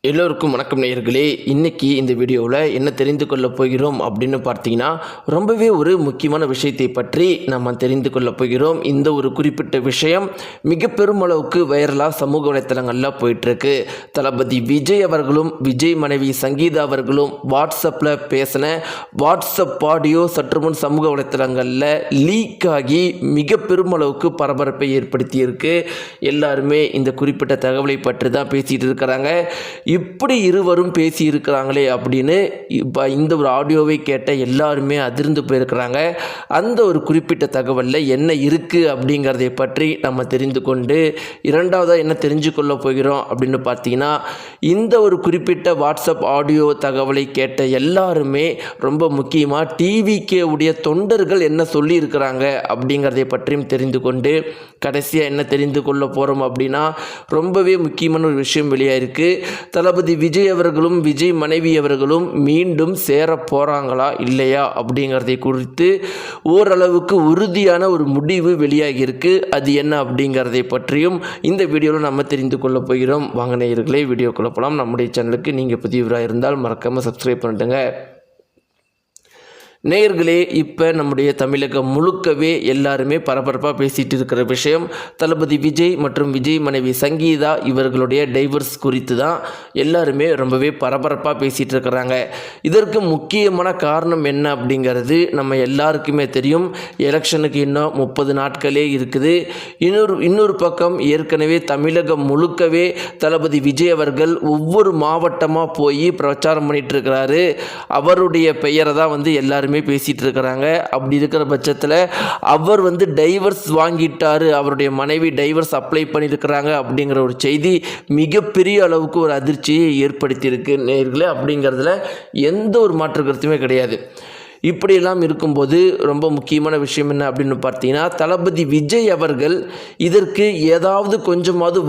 எல்லோருக்கும் வணக்கம் நேயர்களே. இன்றைக்கி இந்த வீடியோவில் என்ன தெரிந்து கொள்ளப் போகிறோம் அப்படின்னு பார்த்தீங்கன்னா, ரொம்பவே ஒரு முக்கியமான விஷயத்தை பற்றி நம்ம தெரிந்து கொள்ளப் போகிறோம். இந்த ஒரு குறிப்பிட்ட விஷயம் மிக பெருமளவுக்கு வைரலாக சமூக வலைத்தளங்களில் போயிட்டுருக்கு. தளபதி விஜய் அவர்களும் விஜய் மனைவி சங்கீதா அவர்களும் வாட்ஸ்அப்பில் பேசின வாட்ஸ்அப் ஆடியோ சற்று முன் சமூக வலைத்தளங்களில் லீக் ஆகி மிக பெருமளவுக்கு பரபரப்பை ஏற்படுத்தியிருக்கு. எல்லாருமே இந்த குறிப்பிட்ட தகவலை பற்றி தான் பேசிகிட்டு இருக்கிறாங்க. இப்படி இருவரும் பேசி இருக்கிறாங்களே அப்படின்னு இப்போ இந்த ஒரு ஆடியோவை கேட்ட எல்லாருமே அதிர்ந்து போயிருக்கிறாங்க. அந்த ஒரு குறிப்பிட்ட தகவலில் என்ன இருக்குது அப்படிங்கிறதை பற்றி நம்ம தெரிந்து கொண்டு இரண்டாவதாக என்ன தெரிஞ்சு கொள்ள போகிறோம் அப்படின்னு பார்த்தீங்கன்னா, இந்த ஒரு குறிப்பிட்ட வாட்ஸ்அப் ஆடியோ தகவலை கேட்ட எல்லாருமே ரொம்ப முக்கியமாக டிவிகே உடைய தொண்டர்கள் என்ன சொல்லி இருக்கிறாங்க அப்படிங்கிறதை பற்றியும் தெரிந்து கொண்டு கடைசியாக என்ன தெரிந்து கொள்ள போகிறோம் அப்படின்னா, ரொம்பவே முக்கியமான ஒரு விஷயம் வெளியாயிருக்கு. தளபதி விஜய் அவர்களும் விஜய் மனைவி அவர்களும் மீண்டும் சேர போகிறாங்களா இல்லையா அப்படிங்கிறதை குறித்து ஓரளவுக்கு உறுதியான ஒரு முடிவு வெளியாகியிருக்கு. அது என்ன அப்படிங்கிறதை பற்றியும் இந்த வீடியோவில் நம்ம தெரிந்து கொள்ள போகிறோம். வாங்க நேயர்களே, வீடியோக்குள்ள போகலாம். நம்முடைய சேனலுக்கு நீங்கள் புதியவராக இருந்தால் மறக்காமல் சப்ஸ்கிரைப் பண்ணிட்டுங்க. நேயர்களே, இப்போ நம்முடைய தமிழகம் முழுக்கவே எல்லாருமே பரபரப்பாக பேசிகிட்டு இருக்கிற விஷயம் தளபதி விஜய் மற்றும் விஜய் மனைவி சங்கீதா இவர்களுடைய டைவர்ஸ் குறித்து தான் எல்லாருமே ரொம்பவே பரபரப்பாக பேசிகிட்டு இருக்கிறாங்க. இதற்கு முக்கியமான காரணம் என்ன அப்படிங்கிறது நம்ம எல்லாருக்குமே தெரியும். எலெக்ஷனுக்கு இன்னும் 30 நாட்களே இருக்குது. இன்னொரு பக்கம் ஏற்கனவே தமிழகம் முழுக்கவே தளபதி விஜய் அவர்கள் ஒவ்வொரு மாவட்டமாக போய் பிரச்சாரம் பண்ணிகிட்டு இருக்கிறாரு. அவருடைய பெயரை தான் எல்லாருமே பேசிட்டு இருக்கிறாங்க. அப்படி இருக்கிற பட்சத்தில் அவர் டைவர்ஸ் வாங்கிட்டாரு, அவருடைய மனைவி டைவர்ஸ் அப்ளை பண்ணியிருக்கிறாங்க அப்படிங்கிற ஒரு செய்தி மிகப்பெரிய அளவுக்கு ஒரு அதிர்ச்சியை ஏற்படுத்தியிருக்கு நேயர்களே. அப்படிங்கிறதுல எந்த ஒரு மாற்று கருத்துமே கிடையாது. இப்படியெல்லாம் இருக்கும்போது ரொம்ப முக்கியமான விஷயம் என்ன அப்படின்னு பார்த்தீங்கன்னா, தளபதி விஜய் அவர்கள் இதற்கு ஏதாவது கொஞ்சமாவது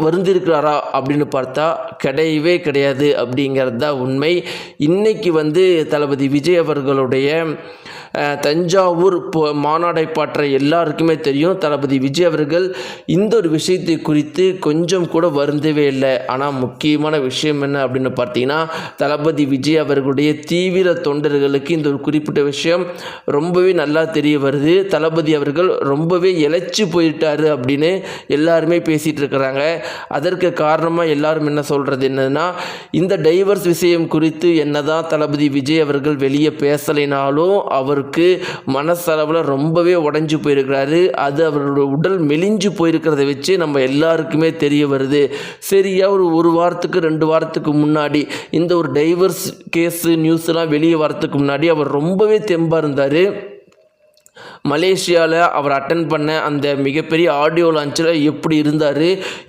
வருந்திருக்கிறாரா அப்படின்னு பார்த்தா கிடையவே கிடையாது அப்படிங்கிறது தான் உண்மை. இன்றைக்கி தளபதி விஜய் அவர்களுடைய தஞ்சாவூர் மாநாடை பாற்ற எல்லாருக்குமே தெரியும். தளபதி விஜய் அவர்கள் இந்த ஒரு விஷயத்தை குறித்து கொஞ்சம் கூட வருந்தவே இல்லை. ஆனால் முக்கியமான விஷயம் என்ன அப்படின்னு பார்த்தீங்கன்னா, தளபதி விஜய் அவர்களுடைய தீவிர தொண்டர்களுக்கு இந்த ஒரு குறிப்பிட்ட விஷயம் ரொம்பவே நல்லா தெரிய வருது. தளபதி அவர்கள் ரொம்பவே இழைச்சி போயிட்டாரு அப்படின்னு எல்லாருமே பேசிகிட்டு இருக்கிறாங்க. அதற்கு காரணமாக எல்லாரும் என்ன சொல்கிறது என்னன்னா, இந்த டைவர்ஸ் விஷயம் குறித்து என்னதான் தளபதி விஜய் அவர்கள் வெளியே பேசலைனாலும் அவருக்கு மனசளவில் ரொம்பவே உடைஞ்சு போயிருக்கிறாரு. அது அவரோட உடல் மெலிஞ்சு போயிருக்கிறத வச்சு நம்ம எல்லாருக்குமே தெரிய வருது. சரியா ஒரு வாரத்துக்கு 2 வாரத்துக்கு முன்னாடி இந்த ஒரு டைவர்ஸ் கேஸ் நியூஸ்லாம் வெளியே வரத்துக்கு முன்னாடி அவர் ரொம்பவே தெம்பாக இருந்தார். மலேசியாவில் அவர் அட்டன் பண்ண அந்த மிகப்பெரிய ஆடியோ லான்ச்சில் எப்படி இருந்தார்,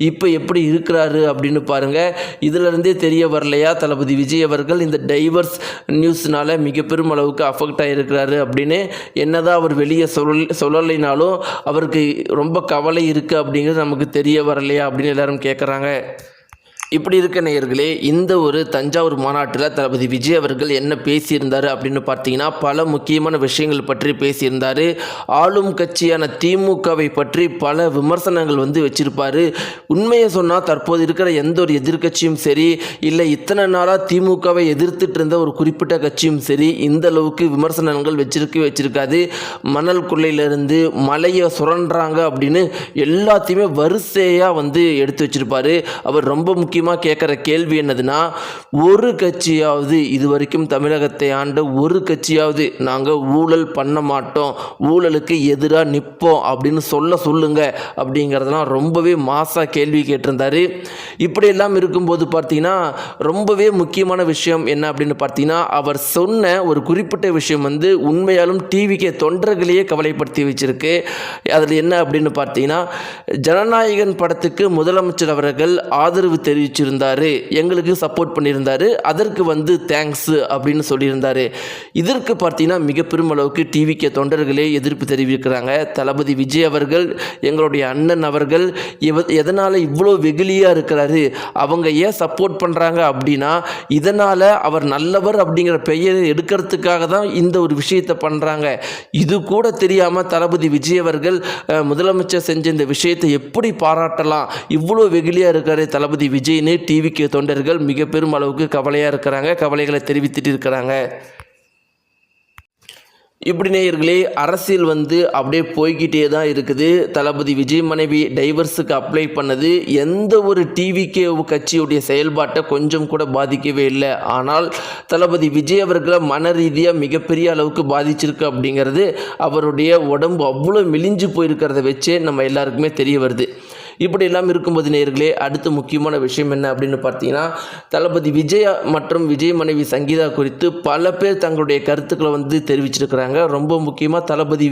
இப்போ எப்படி இருக்கிறாரு அப்படின்னு பாருங்கள். இதிலிருந்தே தெரிய வரலையா தளபதி விஜய் அவர்கள் இந்த டைவர்ஸ் நியூஸ்னால் மிக பெரும் அளவுக்கு அஃபெக்ட் ஆகிருக்கிறாரு அப்படின்னு. என்னதான் அவர் வெளியே சொல்லலைனாலும் அவருக்கு ரொம்ப கவலை இருக்குது அப்படிங்கிறது நமக்கு தெரிய வரலையா அப்படின்னு எல்லாரும் கேட்குறாங்க. இப்படி இருக்க நேயர்களே, இந்த ஒரு தஞ்சாவூர் மாநாட்டில் தளபதி விஜய் அவர்கள் என்ன பேசியிருந்தார் அப்படின்னு பார்த்தீங்கன்னா, பல முக்கியமான விஷயங்கள் பற்றி பேசியிருந்தார். ஆளும் கட்சியான திமுகவை பற்றி பல விமர்சனங்கள் வச்சுருப்பார். உண்மையை சொன்னால் தற்போது இருக்கிற எந்த ஒரு எதிர்கட்சியும் சரி, இல்லை இத்தனை நாளாக திமுகவை எதிர்த்துட்டு இருந்த ஒரு குறிப்பிட்ட கட்சியும் சரி இந்த அளவுக்கு விமர்சனங்கள் வச்சிருக்காது. மணல் கொள்ளையிலிருந்து மலையை சுரண்டுறாங்க அப்படின்னு எல்லாத்தையுமே வரிசையாக எடுத்து வச்சிருப்பார். அவர் ரொம்ப முக்கியமாக கேட்குற கேள்வி என்னதுன்னா, ஒரு கட்சியாவது இது வரைக்கும் தமிழகத்தை ஆண்ட ஒரு கட்சியாவது நாங்கள் ஊழல் பண்ண மாட்டோம், ஊழலுக்கு எதிராக நிற்போம் அப்படின்னு சொல்லுங்க அப்படிங்கிறதெல்லாம் ரொம்பவே மாசாக கேள்வி கேட்டிருந்தார். இப்படியெல்லாம் இருக்கும்போது பார்த்தீங்கன்னா, ரொம்பவே முக்கியமான விஷயம் என்ன அப்படின்னு பார்த்தீங்கன்னா, அவர் சொன்ன ஒரு குறிப்பிட்ட விஷயம் உண்மையாலும் டிவிக்கு தொண்டர்களையே கவலைப்படுத்தி வச்சிருக்கு. அதில் என்ன அப்படின்னு பார்த்தீங்கன்னா, ஜனநாயகன் படத்துக்கு முதலமைச்சர் அவர்கள் ஆதரவு தெரிவிச்சிருந்தார், எங்களுக்கு சப்போர்ட் பண்ணியிருந்தார், அதற்கு தேங்க்ஸ் அப்படின்னு சொல்லியிருந்தார். இதற்கு பார்த்தீங்கன்னா மிக பெருமளவுக்கு டிவிக்கு தொண்டர்களே எதிர்ப்பு தெரிவிக்கிறாங்க. தளபதி விஜய் அவர்கள் எங்களுடைய அண்ணன் அவர்கள் எதனால் இவ்வளோ வெகுளியாக இருக்கிறாரு, அவங்க ஏன் சப்போர்ட் பண்ணுறாங்க அப்படின்னா இதனால் அவர் நல்லவர் அப்படிங்கிற பெயரை எடுக்கிறதுக்காக தான் இந்த ஒரு விஷயத்தை பண்ணுறாங்க. இது கூட தெரியாமல் தளபதி விஜய் அவர்கள் முதலமைச்சர் செஞ்ச இந்த விஷயத்தை எப்படி பாராட்டலாம், இவ்வளோ வெகுளியாக இருக்காரு தளபதி விஜய் விஜய்னு டிவிக்கு தொண்டர்கள் மிக பெரும் அளவுக்கு கவலையாக இருக்கிறாங்க, கவலைகளை தெரிவித்துட்டு இருக்கிறாங்க. இப்படி நேயர்களே, அரசியல் அப்படியே போய்கிட்டே தான் இருக்குது. தளபதி விஜய் மனைவி டைவர்ஸுக்கு அப்ளை பண்ணது எந்த ஒரு டிவிகே கட்சியுடைய செயல்பாட்டை கொஞ்சம் கூட பாதிக்கவே இல்லை. ஆனால் தளபதி விஜய் அவர்களை மன ரீதியாக மிகப்பெரிய அளவுக்கு பாதிச்சிருக்கு அப்படிங்கிறது அவருடைய உடம்பு அவ்வளோ மெலிஞ்சு போயிருக்கிறத வச்சே நம்ம எல்லாருக்குமே தெரிய வருது. இப்படி எல்லாம் இருக்கும்போது நேயர்களே, அடுத்த முக்கியமான விஷயம் என்ன அப்படின்னு பார்த்தீங்கன்னா, தளபதி விஜய் மற்றும் விஜய் மனைவி சங்கீதா குறித்து பல பேர் தங்களுடைய கருத்துக்களை தெரிவிச்சிருக்கிறாங்க. ரொம்ப முக்கியமாக தளபதி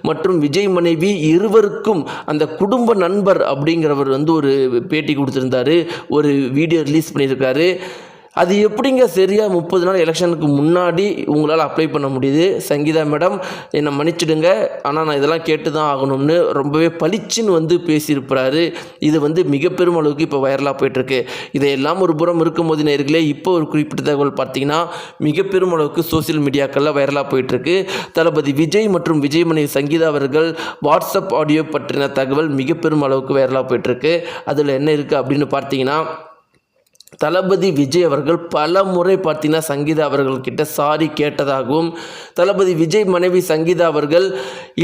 மற்றும் விஜய் மனைவி இருவருக்கும் அந்த குடும்ப நண்பர் அப்படிங்கிறவர் ஒரு பேட்டி கொடுத்துருந்தாரு, ஒரு வீடியோ ரிலீஸ் பண்ணியிருக்காரு. அது எப்படிங்க சரியாக 30 நாள் எலெக்ஷனுக்கு முன்னாடி உங்களால் அப்ளை பண்ண முடியுது? சங்கீதா மேடம், என்னை மன்னிச்சிடுங்க, ஆனால் நான் இதெல்லாம் கேட்டு தான் ஆகணும்னு ரொம்பவே பளிச்சுன்னு பேசியிருப்பாரு. இது மிக பெரும் அளவுக்கு இப்போ வைரலாக போயிட்டுருக்கு. இதையெல்லாம் ஒரு புறம் இருக்கும்போது நேயர்களே, இப்போ ஒரு குறிப்பிட்ட தகவல் பார்த்தீங்கன்னா மிக பெரும் அளவுக்கு சோசியல் மீடியாக்களில் வைரலாக போயிட்டுருக்கு. தளபதி விஜய் மற்றும் விஜய் மனைவி சங்கீதா அவர்கள் வாட்ஸ்அப் ஆடியோ பற்றின தகவல் மிக பெரும் அளவுக்கு வைரலாக போயிட்டுருக்கு. அதில் என்ன இருக்குது அப்படின்னு பார்த்தீங்கன்னா, தளபதி விஜய் அவர்கள் பல முறை பார்த்தீங்கன்னா சங்கீதா அவர்கள்கிட்ட சாரி கேட்டதாகவும், தளபதி விஜய் மனைவி சங்கீதா அவர்கள்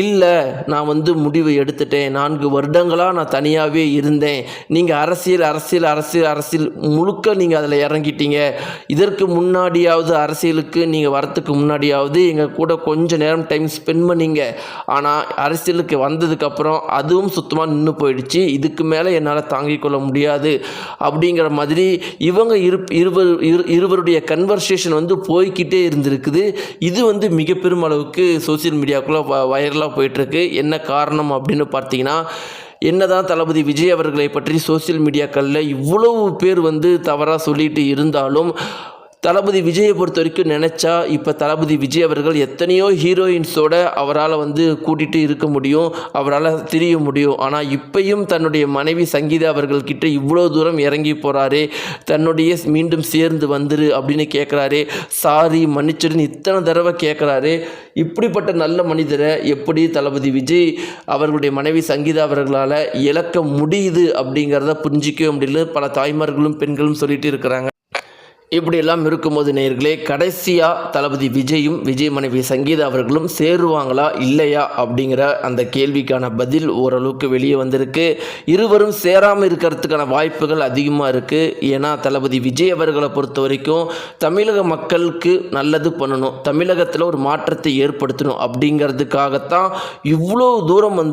இல்லை நான் முடிவு எடுத்துட்டேன், 4 வருடங்களாக நான் தனியாகவே இருந்தேன், நீங்கள் அரசியல் முழுக்க நீங்கள் அதில் இறங்கிட்டீங்க, இதற்கு முன்னாடியாவது அரசியலுக்கு நீங்கள் வரத்துக்கு முன்னாடியாவது எங்கள் கூட கொஞ்சம் நேரம் டைம் ஸ்பெண்ட் பண்ணிங்க, ஆனால் அரசியலுக்கு வந்ததுக்கப்புறம் அதுவும் சுத்தமாக நின்று போயிடுச்சு, இதுக்கு மேலே என்னால் தாங்கிக் கொள்ள முடியாது அப்படிங்கிற மாதிரி இவங்க இருவருடைய கன்வர்சேஷன் போய்கிட்டே இருந்திருக்குது. இது மிக பெரும் அளவுக்கு சோசியல் மீடியாக்குள்ளே வைரலாக போயிட்டுருக்கு. என்ன காரணம் அப்படின்னு பார்த்தீங்கன்னா, என்னதான் தளபதி விஜய் அவர்களை பற்றி சோசியல் மீடியாக்களில் இவ்வளவு பேர் தவறாக சொல்லிட்டு இருந்தாலும், தளபதி விஜயை பொறுத்த வரைக்கும் நினச்சா இப்போ தளபதி விஜய் அவர்கள் எத்தனையோ ஹீரோயின்ஸோட அவரால் கூட்டிகிட்டு இருக்க முடியும், அவரால் திரிய முடியும். ஆனால் இப்பையும் தன்னுடைய மனைவி சங்கீதா அவர்கள்கிட்ட இவ்வளோ தூரம் இறங்கி போகிறாரே, தன்னுடைய மீண்டும் சேர்ந்து வந்துரு அப்படின்னு கேட்குறாரு, சாரி மன்னிச்சிடுன்னு இத்தனை தடவை கேட்குறாரு. இப்படிப்பட்ட நல்ல மனிதரை எப்படி தளபதி விஜய் அவர்களுடைய மனைவி சங்கீதா அவர்களால் இழக்க முடியுது அப்படிங்கிறத புரிஞ்சிக்கவே முடியல பல தாய்மார்களும் பெண்களும் சொல்லிட்டு இருக்கிறாங்க. இப்படியெல்லாம் இருக்கும்போது நேயர்களே, கடைசியாக தளபதி விஜயும் விஜய் மனைவி சங்கீதா அவர்களும் சேருவாங்களா இல்லையா அப்படிங்கிற அந்த கேள்விக்கான பதில் ஓரளவுக்கு வெளியே வந்திருக்கு. இருவரும் சேராமல் இருக்கிறதுக்கான வாய்ப்புகள் அதிகமாக இருக்குது. ஏன்னா தளபதி விஜய் அவர்களை பொறுத்த வரைக்கும் தமிழக மக்களுக்கு நல்லது பண்ணணும், தமிழகத்தில் ஒரு மாற்றத்தை ஏற்படுத்தணும் அப்படிங்கிறதுக்காகத்தான் இவ்வளோ தூரம்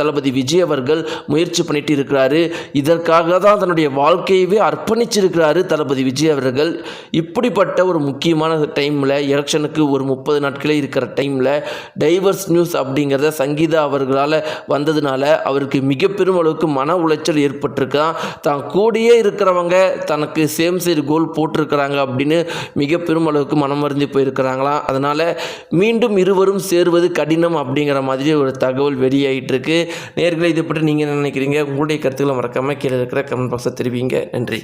தளபதி விஜய் அவர்கள் முயற்சி பண்ணிட்டு இருக்கிறாரு. இதற்காக தான் தன்னுடைய வாழ்க்கையவே அர்ப்பணிச்சிருக்கிறாரு தளபதி விஜய் அவர்கள். இப்படிப்பட்ட ஒரு முக்கியமான டைமில், எலெக்ஷனுக்கு ஒரு 30 நாட்களே இருக்கிற டைமில் டைவர்ஸ் நியூஸ் அப்படிங்கிறத சங்கீதா அவர்களால் வந்ததுனால அவருக்கு மிக பெரும் அளவுக்கு மன உளைச்சல் ஏற்பட்டிருக்கான். தான் கூடயே இருக்கிறவங்க தனக்கு சேம் சைடு கோல் போட்டிருக்கிறாங்க அப்படின்னு மிக பெரும் அளவுக்கு மனம் மருந்தி போயிருக்கிறாங்களாம். அதனால் மீண்டும் இருவரும் சேருவது கடினம் அப்படிங்கிற மாதிரி ஒரு தகவல் வெளியாகிட்டு இருக்கு. நேயர்களே, இதை பற்றி நீங்கள் என்ன நினைக்கிறீங்க? உங்களுடைய கருத்துக்களை மறக்காமல் கீழே இருக்கிற கமெண்ட் பாக்ஸை தெரிவிங்க. நன்றி.